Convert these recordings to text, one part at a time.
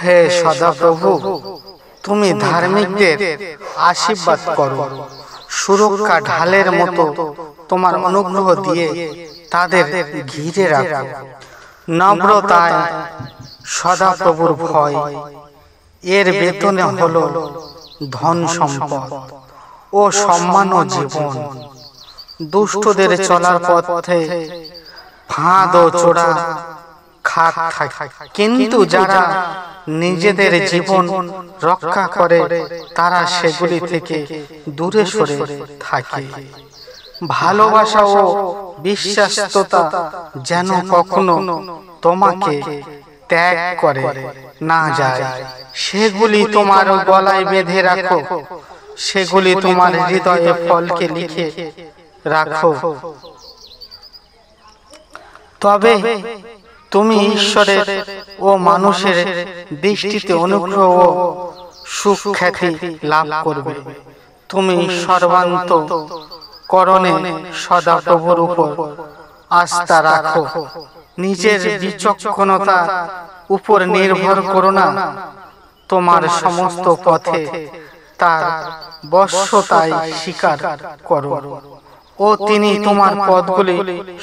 হে সদাপ্রভু, তুমি ধার্মিকদের আশীর্বাদ করো, সুরক্ষা ঢালের মতো তোমার অনুগ্রহ দিয়ে তাদের ঘিরে রাখো। নম্রতায় সদাপ্রভুর ভয়, এর বেতনে হলো ধন সম্পদ ও সম্মান ও জীবন। দুষ্টদের চলার পথে ফাঁদ ও চোরা খাত থাকে, কিন্তু যারা নিজেদের জীবন রক্ষা করে তারা সেগুলি থেকে দূরে সরে থাকে। ভালোবাসা ও বিশ্বাসতা যেন কখনো তোমাকে ত্যাগ করে না যায়, সেগুলি তোমার গলায় বেঁধে রাখো, সেগুলি তোমার হৃদয়ে ফলকে লিখে রাখো। তবে তুমি ঈশ্বরের ও মানুষের দৃষ্টিতে অনুগ্রহ ও সুখ্যাতি লাভ করবে। তুমি সর্বান্তঃকরণে সদাপ্রভুর উপর আস্থা রাখো, নিজের বিচক্ষণতার উপর নির্ভর করো না। তোমার সমস্ত পথে তার বশ্যতায় স্বীকার করো ও তিনি তোমার পথগুলি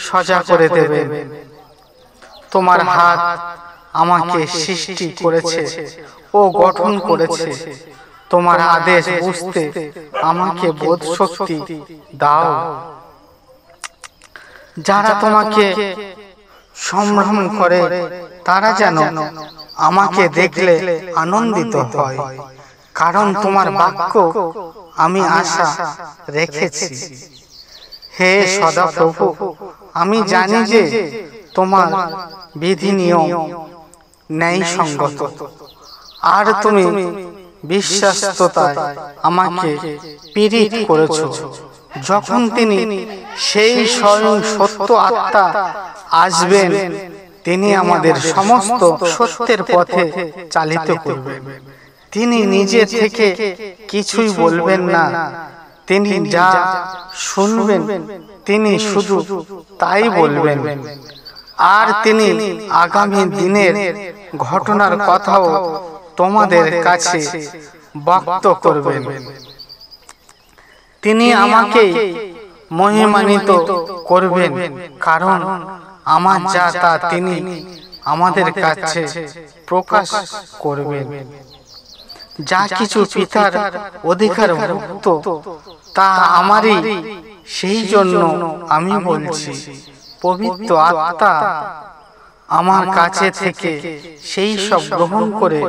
সোজা করে দেবেন। তোমার হাত আমাকে সৃষ্টি করেছে ও গঠন করেছে, তোমার আদেশ বুঝতে আমাকে বোধ শক্তি দাও। যারা তোমাকে সম্ভ্রম করে তারা যেন আমাকে দেখলে আনন্দিত হয়, কারণ তোমার বাক্য আমি আশা রেখেছি। হে সদাপ্রভু, আমি জানি যে তোমার বিধি নিয়ম ন্যায়সঙ্গত, আর তুমি বিশ্বাসতায় আমাকে পীড়িত করেছ। যখন তিনি সেই স্বয়ং সত্য আত্মা আসবেন, তিনি আমাদের সমস্ত সত্যের পথে চালিত করবেন। তিনি নিজে থেকে কিছুই বলবেন না, তিনি যা শুনবেন তিনি শুধু তাই বলবেন, আর তিনি আগামী দিনের ঘটনার কথাও তোমাদের কাছে ব্যক্ত করবেন। তিনি আমাকে মহিমান্বিত করবেন, কারণ আমার যা তা তিনি আমাদের কাছে প্রকাশ করবেন। যা কিছু পিতার অধিকারভুক্ত তা আমারই, সেই জন্য আমি বলছি, পবিত্র আত্মা আমার কাছে থেকে সেই সব গ্রহণ করে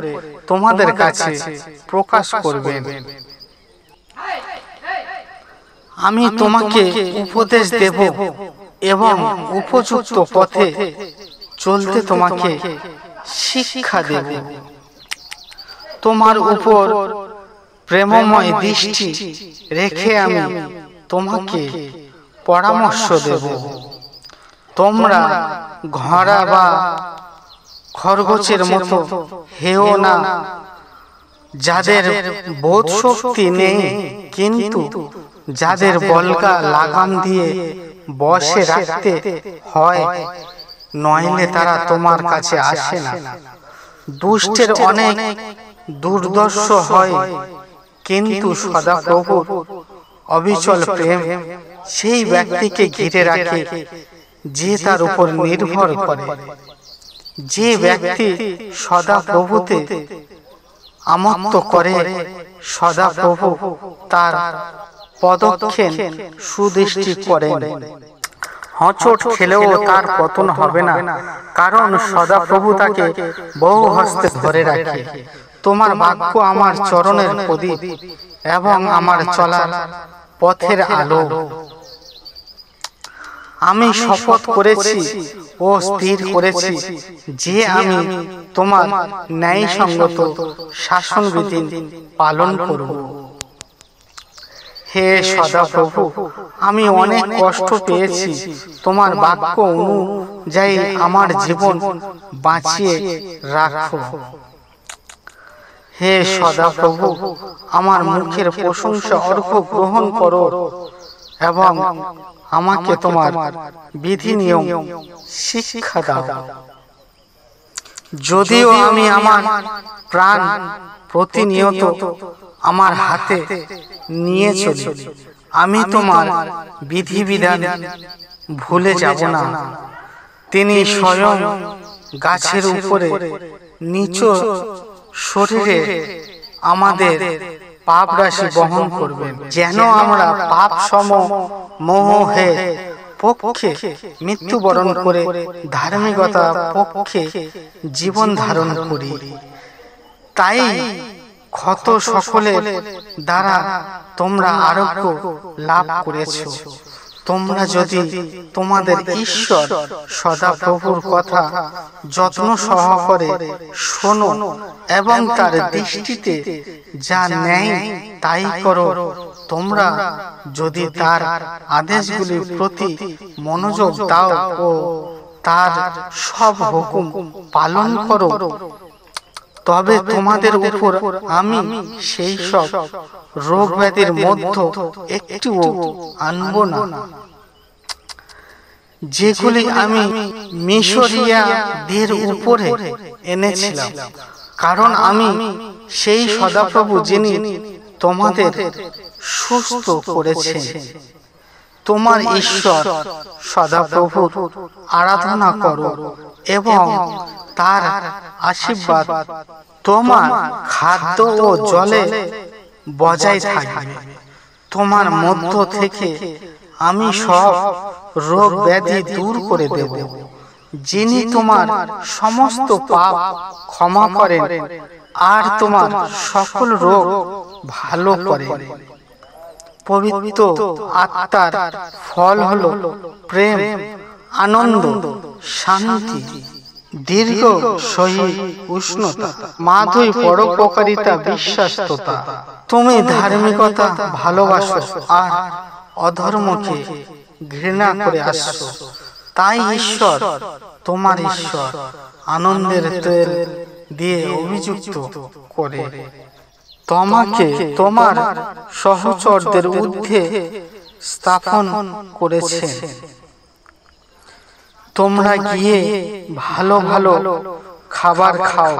তোমাদের কাছে প্রকাশ করবেন। আমি তোমাকে উপদেশ দেব এবং উপযুক্ত পথে চলতে তোমাকে শিক্ষা দেব। তোমার উপর প্রেমময় দৃষ্টি রেখে আমি তোমাকে পরামর্শ দেব। তোমরা ঘোড়া বা খরগোশের মতো হেও না, যাদের বোধ শক্তি নেই কিন্তু যাদের বল্গা লাগাম দিয়ে বশে রাখতে হয়, নইলে তারা তোমার কাছে আসে না। দুষ্টের অনেক দুর্দর্শ হয়, কিন্তু সদাপ্রভুর অবিচল প্রেম সেই ব্যক্তিকে ঘিরে রাখে যে তার উপর নির্ভর করে। যে ব্যক্তি সদাপ্রভুতে আমত্ত করে, সদাপ্রভু তার পদক্ষেপ সুদৃষ্টি করেন। হোঁচট খেলেও তার পতন হবে না, কারণ সদাপ্রভু তাকে বহু হস্তে ধরে রাখে। তোমার বাক্য আমার চরণের প্রদীপ এবং আমার চলার পথের আলো। আমি শপথ করেছি ও স্থির করেছি যে আমি তোমার ন্যায়সঙ্গত শাসনবিধি পালন করব। হে সদাপ্রভু, আমি অনেক কষ্ট পেয়েছি, তোমার বাক্য অনুযায়ী আমার জীবন বাঁচিয়ে রাখো। হে সদাপ্রভু, আমার মুখের প্রশংসা অর্ঘ্য গ্রহণ করো এবং আমাকে তোমার বিধি নিয়ম শিক্ষা দাও। যদিও আমি আমার প্রাণ প্রতিনিয়ত আমার হাতে নিয়ে চলি, আমি তোমার বিধিবিধান ভুলে যাব না। তিনি স্বয়ং গাছের উপরে নিচ শরীরে আমাদের পাপ রাশি বহন করবেন, যেন আমরা পাপ সম মোহে পক্ষে মৃত্যুবরণ করে ধার্মিকতা পক্ষে জীবন ধারণ করি। তাই ক্ষত সকলের দ্বারা তোমরা আরোগ্য লাভ করেছ। তোমরা যদি তোমাদের ঈশ্বর সদাপ্রভুর কথা যত্ন সহকারে শোনো এবং তার দৃষ্টিতে যা ন্যায় তাই করো, তোমরা যদি তার আদেশগুলির প্রতি মনোযোগ দাও ও তার সব হুকুম পালন করো, তবে তোমাদের উপর আমি সেই সব রোগ ব্যাধির মধ্যে একটুও আনব না, যেগুলি আমি মিশরীয়দের উপরে এনেছিলাম। কারণ আমি সেই সদাপ্রভু যিনি তোমাদের সুস্থ করেছেন। তোমার ঈশ্বর সদাপ্রভুর আরাধনা করো এবং তার আশীর্বাদ তোমার খাদ্য ও জলে বজায় থাকবে। তোমার মধ্য থেকে আমি সব রোগ ব্যাধি দূর করে দেব, যিনি তোমার সমস্ত পাপ ক্ষমা করেন আর তোমার সকল রোগ ভালো করেন। পবিত্র আত্মার ফল হলো প্রেম, আনন্দ, শান্তি, দীর্ঘ সহি উষ্ণতা, মাধুরী, পরোপকারিতা, বিশ্বাসতা। তুমি ধার্মিকতা ভালোবাসো আর অধর্মকে ঘৃণা করে আসছো। তাই ঈশ্বর, তোমার ঈশ্বর, আনন্দের তেল দিয়ে অভিযুক্ত করে তোমাকে তোমার সহচরদের ঊর্ধ্বে স্থাপন করেছেন। তোমরা গিয়ে ভালো ভালো খাবার খাও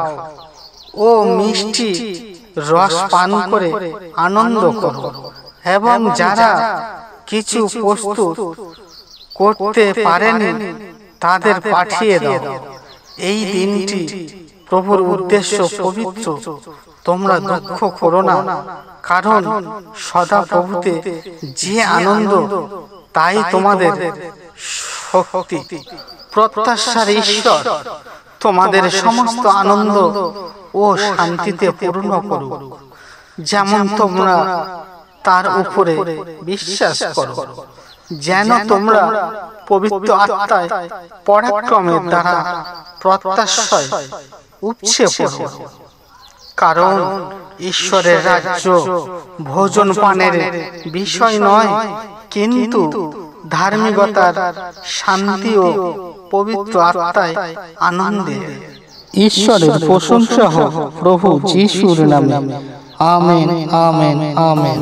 ও মিষ্টি রস পান করে আনন্দ করো, এবং যারা কিছু প্রস্তুত করতে পারেনি তাদের পাঠিয়ে দাও। এই দিনটি প্রভুর উদ্দেশ্য পবিত্র। তোমরা দুঃখ করো না, কারণ সদা প্রভুতে যে আনন্দ তাই তোমাদের শক্তি। প্রত্যাশার ঈশ্বর তোমাদের সমস্ত আনন্দ ও শান্তিতে পূর্ণ করুক, যেমন তোমরা তার উপরে বিশ্বাস করো, যেন তোমরা পবিত্র আত্মায় পরাক্রমের দ্বারা প্রত্যাশায় উপচে পড়ো। কারণ ঈশ্বরের রাজ্য ভোজন পানের বিষয় নয়, কিন্তু ধার্মিকতার, শান্তি ও পবিত্র আত্মায় আনন্দে। ঈশ্বরের প্রশংসা হোক প্রভু যিশুর নামে। Amen, amen, amen.